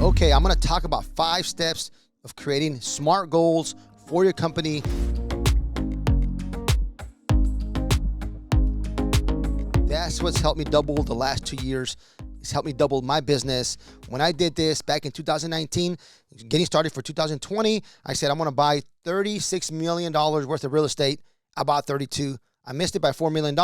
Okay, I'm going to talk about 5 steps of creating SMART goals for your company. That's what's helped me double the last 2 years. It's helped me double my business. When I did this back in 2019, getting started for 2020, I said, I'm going to buy $36 million worth of real estate. I bought 32. I missed it by $4 million.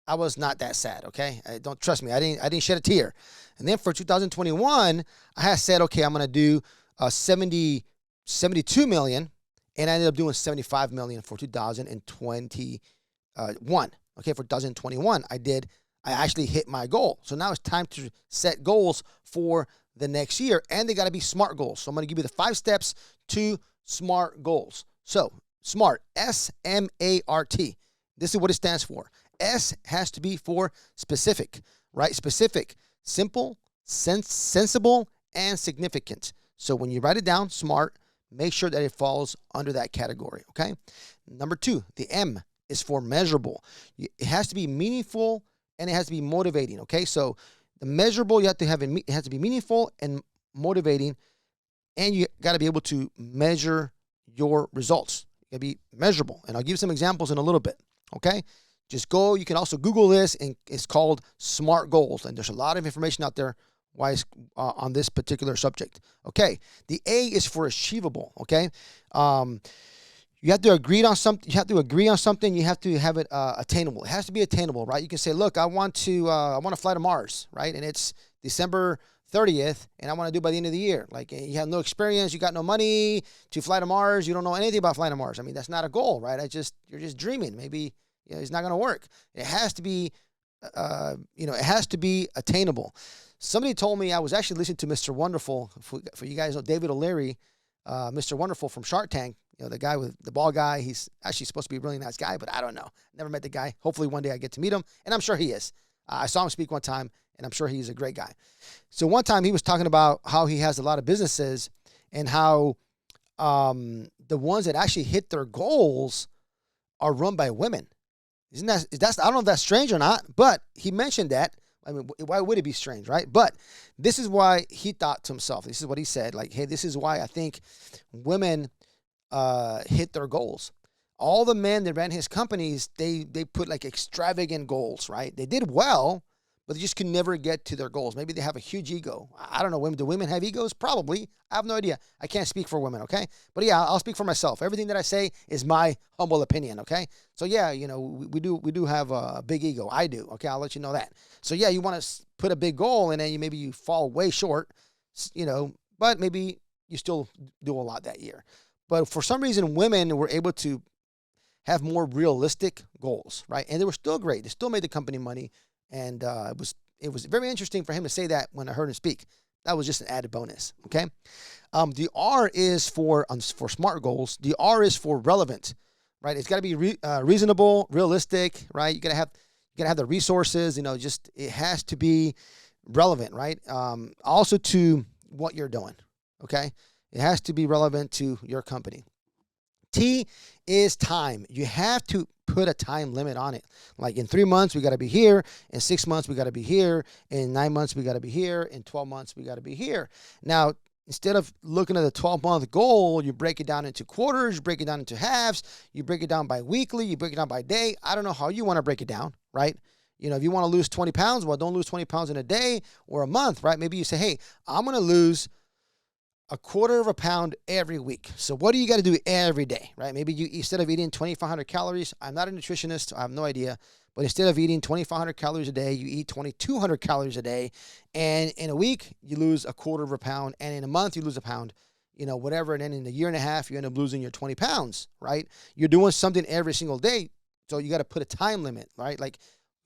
I was not that sad, okay? Don't trust me. I didn't shed a tear. And then for 2021, I had said, okay, I'm going to do 72 million, and I ended up doing 75 million for 2021. Okay, for 2021, I actually hit my goal. So now it's time to set goals for the next year, and they got to be SMART goals. So I'm going to give you the 5 steps to SMART goals. So SMART, S-M-A-R-T. This is what it stands for. S has to be for specific, right? Specific, simple, sensible, and significant. So when you write it down, SMART, make sure that it falls under that category, okay? Number 2, the M is for measurable. It has to be meaningful and it has to be motivating, okay? So the measurable, you have to have it has to be meaningful and motivating, and you got to be able to measure your results. You got to be measurable, and I'll give you some examples in a little bit, okay? Just go. You can also Google this, and it's called SMART goals, and there's a lot of information out there on this particular subject. Okay, the A is for achievable. Okay, you have to agree on something. You have to agree on something. You have to have it attainable. It has to be attainable, right? You can say, look, I want to fly to Mars, right? And it's December 30th, and I want to do it by the end of the year. Like, you have no experience, you got no money to fly to Mars, you don't know anything about flying to Mars. I mean, that's not a goal, right? You're just dreaming. Maybe it's not going to work. It has to be, it has to be attainable. Somebody told me, I was actually listening to Mr. Wonderful. For you guys know, David O'Leary, Mr. Wonderful from Shark Tank. The guy with the bald guy. He's actually supposed to be a really nice guy, but I don't know. Never met the guy. Hopefully one day I get to meet him, and I'm sure he is. I saw him speak one time, and I'm sure he's a great guy. So one time he was talking about how he has a lot of businesses and how the ones that actually hit their goals are run by women. I don't know if that's strange or not, but he mentioned that. I mean, why would it be strange, right? But this is why he thought to himself. This is what he said. Like, hey, this is why I think women hit their goals. All the men that ran his companies, they put like extravagant goals, right? They did well, but they just could never get to their goals. Maybe they have a huge ego. I don't know. Do women have egos? Probably. I have no idea. I can't speak for women, okay? But yeah, I'll speak for myself. Everything that I say is my humble opinion, okay? So yeah, we do have a big ego. I do, okay? I'll let you know that. So yeah, you want to put a big goal and then maybe you fall way short, but maybe you still do a lot that year. But for some reason, women were able to have more realistic goals, right? And they were still great. They still made the company money. And it was very interesting for him to say that when I heard him speak. That was just an added bonus, okay? The R is for SMART goals. The R is for relevant, right? It's got to be reasonable, realistic, right? You gotta have the resources. It has to be relevant, right? Also to what you're doing, okay? It has to be relevant to your company. T is time. You have to put a time limit on it. Like in 3 months, we got to be here. In 6 months, we got to be here. In 9 months, we got to be here. In 12 months, we got to be here. Now, instead of looking at the 12-month goal, you break it down into quarters, you break it down into halves, you break it down by weekly, you break it down by day. I don't know how you want to break it down, right? If you want to lose 20 pounds, well, don't lose 20 pounds in a day or a month, right? Maybe you say, hey, I'm going to lose a quarter of a pound every week. So what do you got to do every day, right? Maybe you, instead of eating 2,500 calories, I'm not a nutritionist, I have no idea, but instead of eating 2,500 calories a day, you eat 2,200 calories a day. And in a week, you lose a quarter of a pound. And in a month, you lose a pound, whatever. And then in a year and a half, you end up losing your 20 pounds, right? You're doing something every single day. So you got to put a time limit, right? Like,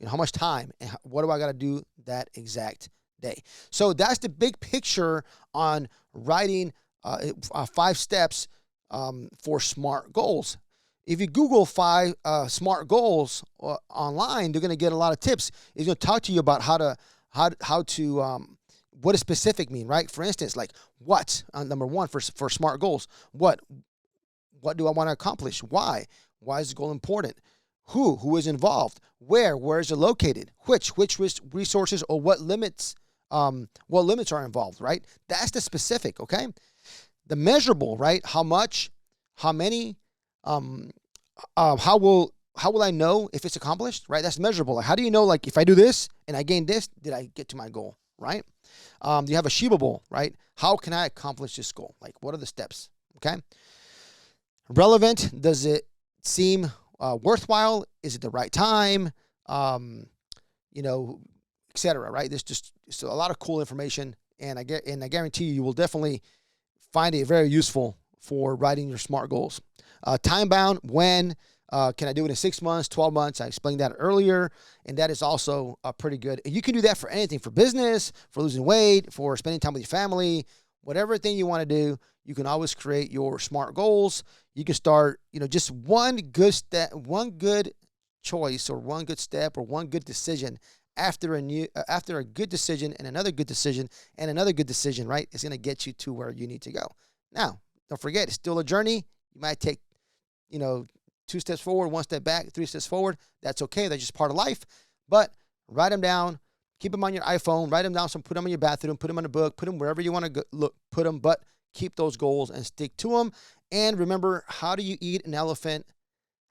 how much time and what do I got to do that exact day? So that's the big picture on writing 5 steps for SMART goals. If you Google 5 SMART goals online, they're going to get a lot of tips. It's going to talk to you about how to what does specific mean, right? For instance, like what number 1 for SMART goals. What do I want to accomplish? Why is the goal important? Who is involved? Where is it located? Which resources or what limits what limits are involved, right? That's the specific, okay? The measurable, right? How much, how many, how will I know if it's accomplished, right? That's measurable. Like, how do you know, like, if I do this and I gain this, did I get to my goal, right? You have achievable, right? How can I accomplish this goal? Like, what are the steps, okay? Relevant, does it seem worthwhile? Is it the right time? Etc. Right? There's just a lot of cool information, and I guarantee you will definitely find it very useful for writing your SMART goals. Time bound, when can I do it in 6 months, 12 months? I explained that earlier, and that is also pretty good. And you can do that for anything, for business, for losing weight, for spending time with your family, whatever thing you want to do. You can always create your SMART goals. You can start, just one good step, one good choice, or one good step, or one good decision after a good decision and another good decision and another good decision, right? It's going to get you to where you need to go. Now, don't forget, it's still a journey. You might take, 2 steps forward, 1 step back, 3 steps forward. That's okay. That's just part of life. But write them down. Keep them on your iPhone. Write them down. Put them in your bathroom. Put them in a book. Put them wherever you want to put them. But keep those goals and stick to them. And remember, how do you eat an elephant?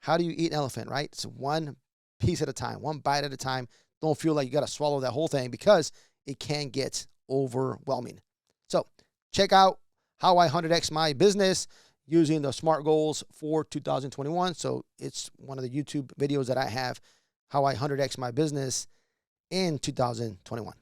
How do you eat an elephant, right? It's one piece at a time, one bite at a time. Don't feel like you got to swallow that whole thing, because it can get overwhelming. So check out how I 100x my business using the SMART goals for 2021. So it's one of the YouTube videos that I have, how I 100x my business in 2021.